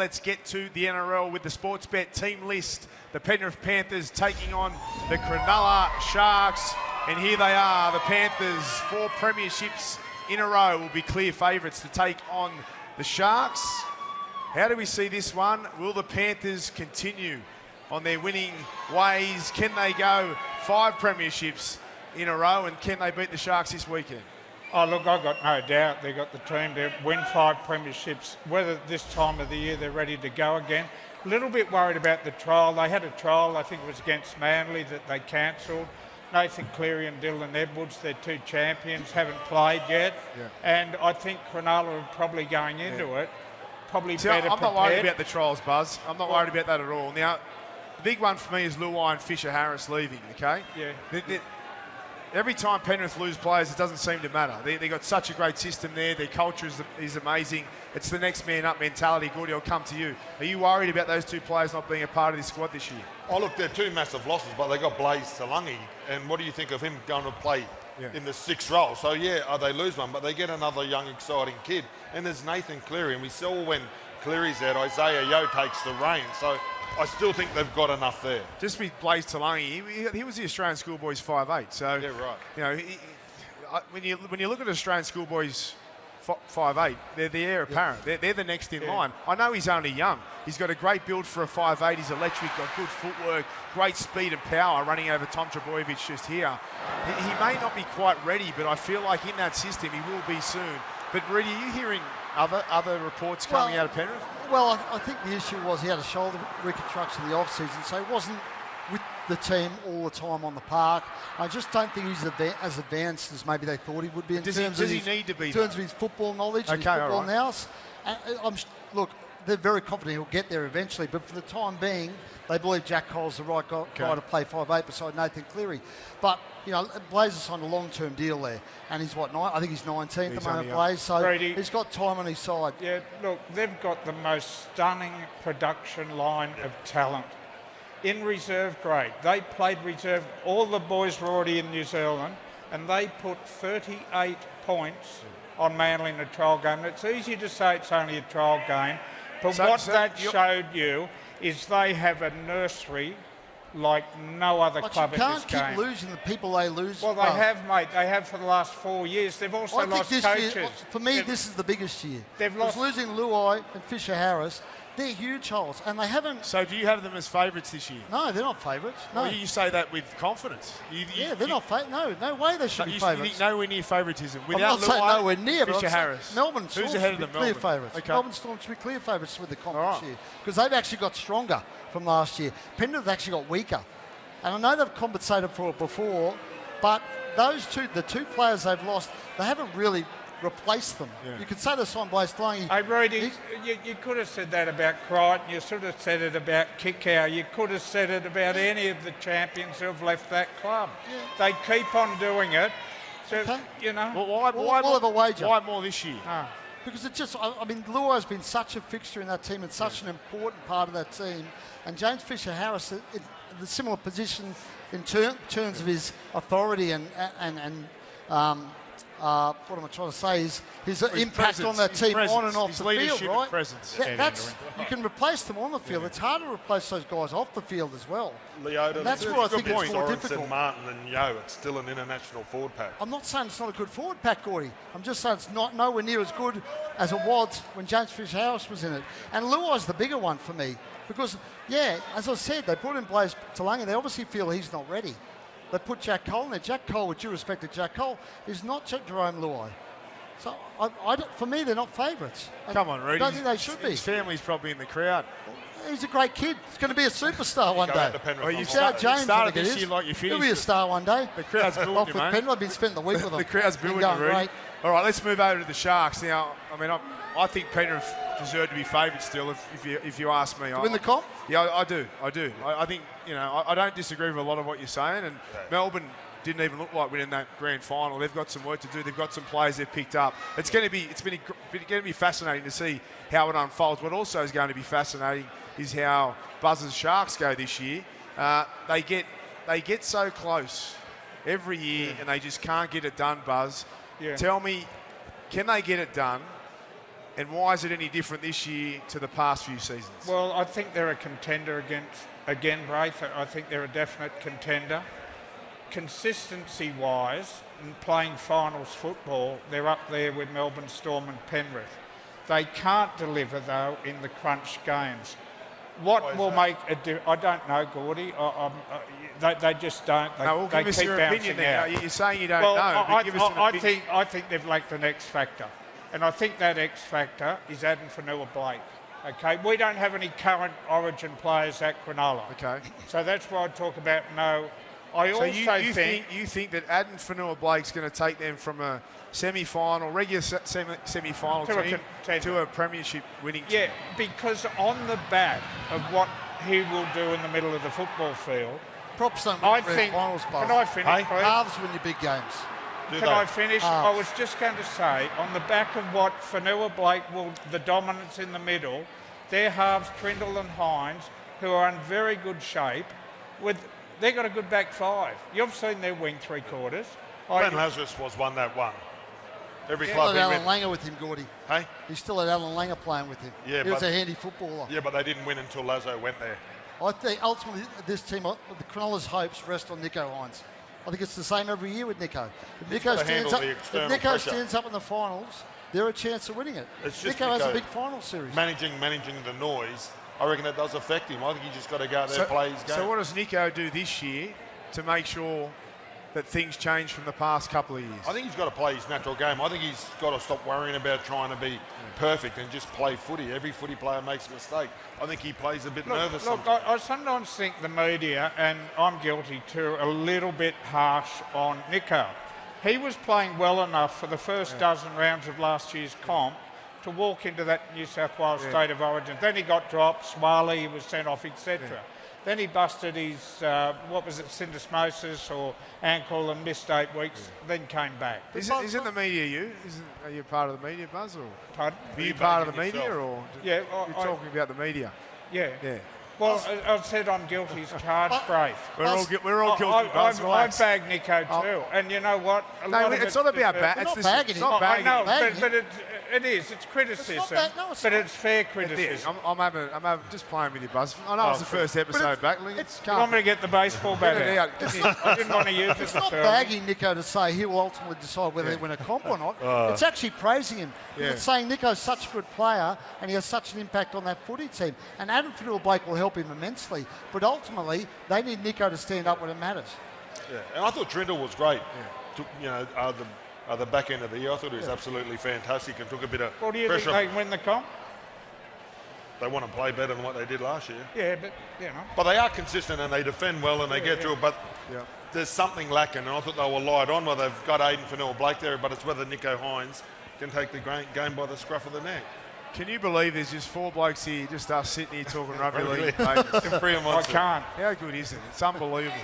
Let's get to the NRL with the Sportsbet team list. The Penrith Panthers taking on the Cronulla Sharks. And here they are, the Panthers, 4 premierships in a row, will be clear favourites to take on the Sharks. How do we see this one? Will the Panthers continue on their winning ways? Can they go 5 premierships in a row, and can they beat the Sharks this weekend? Oh, look, I've got no doubt they've got the team to win 5 premierships. Whether this time of the year they're ready to go again. A little bit worried about the trial. They had a trial, I think it was against Manly, that they cancelled. Nathan Cleary and Dylan Edwards, they're 2 champions, haven't played yet. Yeah. And I think Cronulla are probably going into it, probably better prepared. I'm not worried about the trials, Buzz. I'm not worried about that at all. Now, the big one for me is Luai Fisher-Harris leaving, okay? Yeah. Every time Penrith lose players, it doesn't seem to matter. They got such a great system there. Their culture is amazing. It's the next man up mentality. Gordy, I'll come to you. Are you worried about those 2 players not being a part of this squad this year? Oh, look, they're 2 massive losses, but they got Blaze Talangi. And what do you think of him going to play in the 6th role? So, yeah, they lose one, but they get another young, exciting kid. And there's Nathan Cleary. And we saw when Cleary's out, Isaiah Yeo takes the reins. So I still think they've got enough there. Just with Blaze Talangi, he was the Australian schoolboys 5'8". So, yeah, right. You know, when you look at Australian schoolboys 5'8", they're the heir apparent. They're the next in line. I know he's only young. He's got a great build for a 5'8". He's electric, got good footwork, great speed and power running over Tom Trbojevic just here. He may not be quite ready, but I feel like in that system he will be soon. But Rudy, are you hearing other reports coming out of Penrith? Well, I think the issue was he had a shoulder reconstruction in the off-season, so he wasn't with the team all the time on the park. I just don't think he's as advanced as maybe they thought he would be in terms of his football knowledge and his football nous. Look, they're very confident he'll get there eventually, but for the time being, they believe Jack Cole's the right guy to play 5'8" beside Nathan Cleary. But, you know, Blaze has signed a long-term deal there, and he's I think he's 19 at the moment, Blaze, so Brady, he's got time on his side. Yeah, look, they've got the most stunning production line of talent. In reserve grade, they played reserve. All the boys were already in New Zealand, and they put 38 points on Manly in a trial game. It's easy to say it's only a trial game, but that showed you is they have a nursery like no other club in this game. You can't keep losing the people they lose. Well, they have, mate. They have for the last 4 years. They've also lost coaches. Year, for me, this is the biggest year. They've lost losing Luai and Fisher-Harris. They're huge holes, and they haven't... So do you have them as favourites this year? No, they're not favourites. No. Well, you say that with confidence. They're not favourites. No way they should be favourites. You think nowhere near favouritism. I'm not saying nowhere near, but Fisher-Harris. Melbourne Storm should be clear favourites. Okay. Melbourne Storm should be clear favourites with the comp this year, because they've actually got stronger from last year. Penrith actually got weaker. And I know they've compensated for it before, but the 2 players they've lost, they haven't really replaced them. Yeah. You could say this on Blaze Talangi. Hey, Brady, you could have said that about Crichton. You should have said it about Kikau. You could have said it about any of the champions who have left that club. Yeah. They keep on doing it. So, you know. Well, we'll have a wager. Why more this year? Because Luai's been such a fixture in that team and such an important part of that team. And James Fisher-Harris, in the similar position in terms of his authority and what am I trying to say is his impact on that team on and off the field, right? Presence. You can replace them on the field. It's hard to replace those guys off the field as well. Leota, that's where I think it's more difficult. Martin and Yeo, it's still an international forward pack. I'm not saying it's not a good forward pack, Gordy. I'm just saying it's not nowhere near as good as it was when James Fisher-Harris was in it. And Luai's the bigger one for me because, as I said, they brought in Blaze Talangi. They obviously feel he's not ready. They put Jack Cole in there. Jack Cole, with due respect to Jack Cole, is not Jarome Luai. So, for me, they're not favourites. Come on, Rudy. I don't think they should be. His family's probably in the crowd. He's a great kid. He's going to be a superstar one day. You started this year like you finished. He'll be a star one day. The crowd's building, mate. Penrith, I've been spending the week with them. The crowd's building, Rudy. Great. All right, let's move over to the Sharks now. I think Penrith deserve to be favourites still, if you ask me. To win the comp? Yeah, I do. I think, I don't disagree with a lot of what you're saying, and Melbourne didn't even look like winning that grand final. They've got some work to do. They've got some players they've picked up. It's going to be fascinating to see how it unfolds. What also is going to be fascinating is how Buzz's Sharks go this year. They get so close every year, and they just can't get it done, Buzz. Tell me, can they get it done? And why is it any different this year to the past few seasons? Well, I think they're a contender again, Braith. I think they're a definite contender. Consistency-wise, in playing finals football, they're up there with Melbourne Storm and Penrith. They can't deliver, though, in the crunch games. What will make a difference? I don't know, Gordy. They just don't. They give us keep your bouncing opinion out. there. You're saying you don't know. I think they've lacked an X factor. And I think that X factor is Adam Fanua-Blake. Okay, we don't have any current Origin players at Cronulla. Okay. So that's why I talk about no. I So also you think that Adam Fanua-Blake's going to take them from a semi-final, regular semi-final team to a premiership winning team? Yeah, because on the back of what he will do in the middle of the football field, Props don't I win think. finals, Buzz. Can I finish, please? Halves win your big games. Can I finish? I was just going to say, on the back of what Fanua-Blake will, the dominance in the middle, their halves, Trindle and Hynes, who are in very good shape, they've got a good back five. You've seen their wing three quarters. Ben Lazarus was one that won. Every Still club had he Alan went. Langer with him, Gordy. Hey? He still had Alan Langer playing with him. Yeah, he was but- a handy footballer. Yeah, but they didn't win until Lazo went there. I think ultimately this team, the Cronulla's hopes rest on Nicho Hynes. I think it's the same every year with Nicho. If Nicho gotta handle the external pressure. stands up in the finals, they're a chance of winning it. It's just Nicho has a Nicho big final series. Managing the noise, I reckon it does affect him. I think he just got to go out there and play his game. So what does Nicho do this year to make sure that things change from the past couple of years? I think he's got to play his natural game. I think he's got to stop worrying about trying to be perfect and just play footy. Every footy player makes a mistake. I think he plays a bit nervous. Look, I sometimes think the media, and I'm guilty too, a little bit harsh on Nicho. He was playing well enough for the first dozen rounds of last year's comp to walk into that New South Wales State of Origin. Then he got dropped, Swaley, he was sent off, etc. Then he busted his, syndesmosis or ankle and missed 8 weeks, then came back. Isn't the media you? Are you part of the media, Buzz? Or Pardon? are you part of the media, yourself? or Yeah, you're talking about the media? Yeah. Yeah. Well, I said I'm guilty as charged, Brave. We're all guilty, Buzz. I Relax. bag Nicho too, and you know what? A lot of It's not about deserved. bad. We're not bagging It's him. not I bagging. know, Bagging. but it is. It's criticism. bad. No, it's but not. it's fair It is. criticism. I'm just playing with you, Buzz. I know it's the first episode back. You want me to get the baseball bat Get it out? out. I didn't want to use it It's for not filming. bagging Nicho to say he will ultimately decide whether they win a comp or not. It's actually praising him. Yeah. It's saying Nicho's such a good player and he has such an impact on that footy team. And Adam Fanua-Blake will help him immensely. But ultimately, they need Nicho to stand up when it matters. Yeah, and I thought Trindle was great. The back end of the year, I thought he was absolutely fantastic and took a bit of Well, do you pressure. think they win the comp? They want to play better than what they did last year. Yeah, but you know. But they are consistent and they defend well and they get through it. But there's something lacking, and I thought they were light on. Well, they've got Aiden Fanua-Blake there, but it's whether Nicho Hynes can take the game by the scruff of the neck. Can you believe there's just 4 blokes here, just us sitting here talking rugby Really? league? Mate? Free 'em I monster. can't. How good is it? It's unbelievable.